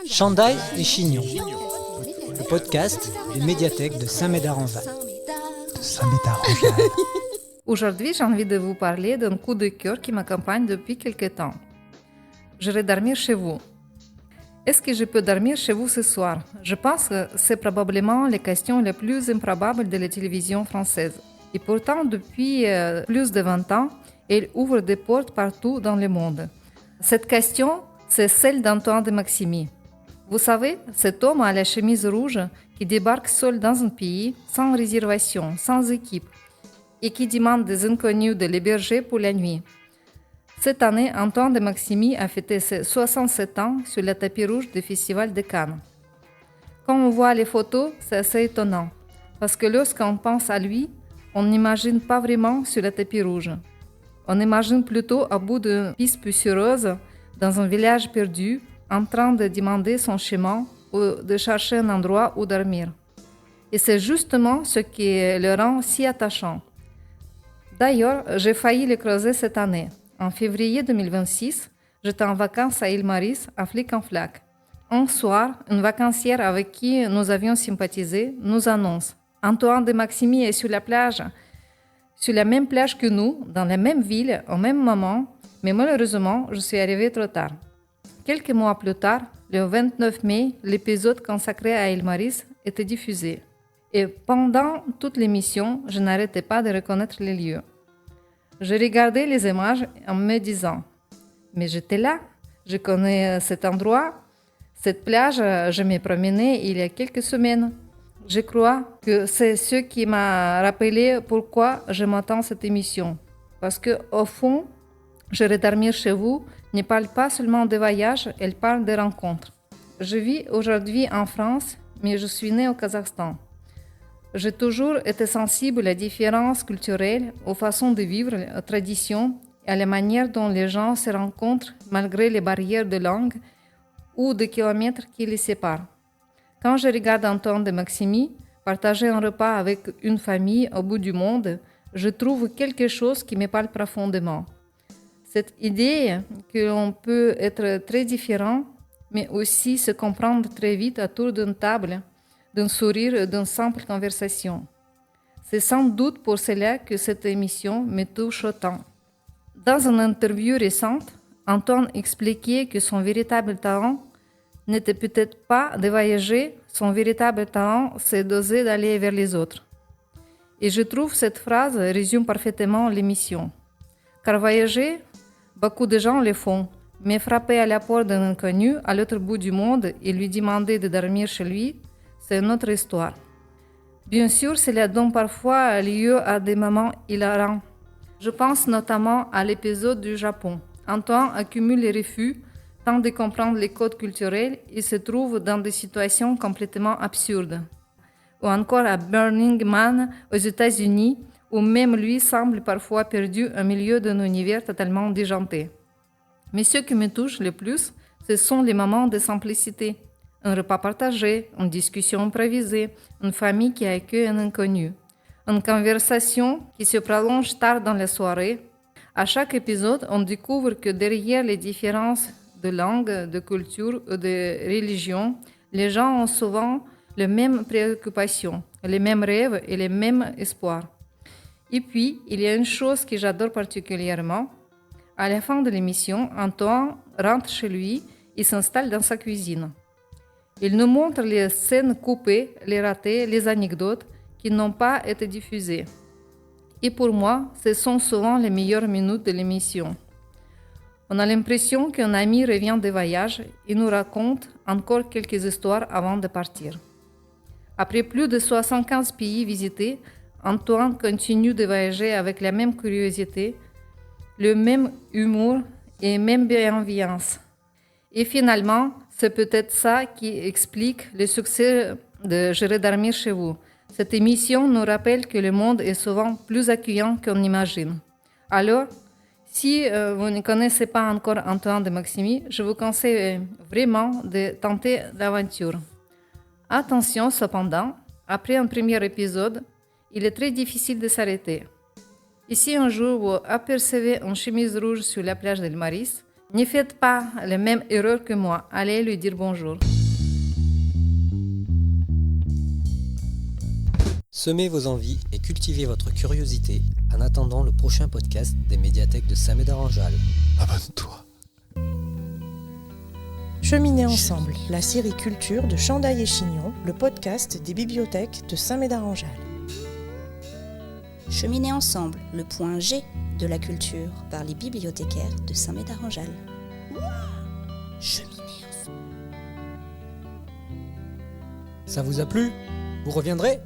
Chandail et Chignon, le podcast d'une médiathèque de Saint-Médard-en-Val. Aujourd'hui, j'ai envie de vous parler d'un coup de cœur qui m'accompagne depuis quelque temps. J'irai dormir chez vous. Est-ce que je peux dormir chez vous ce soir? Je pense que c'est probablement les questions les plus improbables de la télévision française. Et pourtant, depuis plus de 20 ans, elle ouvre des portes partout dans le monde. Cette question, c'est celle d'Antoine de Maximi. Vous savez, cet homme à la chemise rouge qui débarque seul dans un pays, sans réservation, sans équipe, et qui demande des inconnus de l'héberger pour la nuit. Cette année, Antoine de Maximi a fêté ses 67 ans sur le tapis rouge du Festival de Cannes. Quand on voit les photos, c'est assez étonnant, parce que lorsqu'on pense à lui, on n'imagine pas vraiment sur le tapis rouge. On imagine plutôt à bout d'une piste poussiéreuse, dans un village perdu, en train de demander son chemin ou de chercher un endroit où dormir. Et c'est justement ce qui le rend si attachant. D'ailleurs, j'ai failli le croiser cette année. En février 2026, j'étais en vacances à Île-Maurice, à Flic-en-Flac. Un soir, une vacancière avec qui nous avions sympathisé nous annonce « Antoine de Maximi est sur la plage ». Sur la même plage que nous, dans la même ville, au même moment, mais malheureusement, je suis arrivée trop tard. Quelques mois plus tard, le 29 mai, l'épisode consacré à Île-Maurice était diffusé. Et pendant toute l'émission, je n'arrêtais pas de reconnaître les lieux. Je regardais les images en me disant « Mais j'étais là, je connais cet endroit, cette plage, je m'y promenais il y a quelques semaines. » Je crois que c'est ce qui m'a rappelé pourquoi je m'attends à cette émission. Parce qu'au fond, Je vais dormir chez vous ne parle pas seulement de voyage, elle parle de rencontres. Je vis aujourd'hui en France, mais je suis née au Kazakhstan. J'ai toujours été sensible à la différence culturelle, aux façons de vivre, aux traditions et à la manière dont les gens se rencontrent malgré les barrières de langue ou de kilomètres qui les séparent. Quand je regarde Antoine de Maximi partager un repas avec une famille au bout du monde, je trouve quelque chose qui me parle profondément. Cette idée que l'on peut être très différent, mais aussi se comprendre très vite autour d'une table, d'un sourire et d'une simple conversation. C'est sans doute pour cela que cette émission me touche autant. Dans une interview récente, Antoine expliquait que son véritable talent n'était peut-être pas de voyager, son véritable talent, c'est d'oser d'aller vers les autres. Et je trouve cette phrase résume parfaitement l'émission. Car voyager, beaucoup de gens le font, mais frapper à la porte d'un inconnu à l'autre bout du monde et lui demander de dormir chez lui, c'est une autre histoire. Bien sûr, cela donne parfois lieu à des moments hilarants. Je pense notamment à l'épisode du Japon. Antoine accumule les refus, tente de comprendre les codes culturels et se trouve dans des situations complètement absurdes. Ou encore à Burning Man aux États-Unis, où même lui semble parfois perdu au milieu d'un univers totalement déjanté. Mais ce qui me touche le plus, ce sont les moments de simplicité. Un repas partagé, une discussion improvisée, une famille qui accueille un inconnu, une conversation qui se prolonge tard dans la soirée. À chaque épisode, on découvre que derrière les différences de langue, de culture ou de religion, les gens ont souvent les mêmes préoccupations, les mêmes rêves et les mêmes espoirs. Et puis, il y a une chose que j'adore particulièrement. À la fin de l'émission, Antoine rentre chez lui et s'installe dans sa cuisine. Il nous montre les scènes coupées, les ratés, les anecdotes qui n'ont pas été diffusées. Et pour moi, ce sont souvent les meilleures minutes de l'émission. On a l'impression qu'un ami revient de voyage et nous raconte encore quelques histoires avant de partir. Après plus de 75 pays visités, Antoine continue de voyager avec la même curiosité, le même humour et même bienveillance. Et finalement, c'est peut-être ça qui explique le succès de « J'irai dormir chez vous ». Cette émission nous rappelle que le monde est souvent plus accueillant qu'on imagine. Alors, si vous ne connaissez pas encore Antoine de Maximi, je vous conseille vraiment de tenter l'aventure. Attention cependant, après un premier épisode, il est très difficile de s'arrêter. Et si un jour vous apercevez une chemise rouge sur la plage d'Île-Maurice, Ne faites pas les mêmes erreurs que moi. Allez lui dire bonjour. Semez vos envies et cultivez votre curiosité en attendant le prochain podcast des médiathèques de Saint-Médard-en-Jalles. Abonne-toi. Cheminer ensemble, la série culture de Chandail et Chignon, le podcast des bibliothèques de Saint-Médard-en-Jalles. Cheminer ensemble, le point G de la culture par les bibliothécaires de Saint-Médard-en-Jalles. Cheminer ensemble. Ça vous a plu? Vous reviendrez?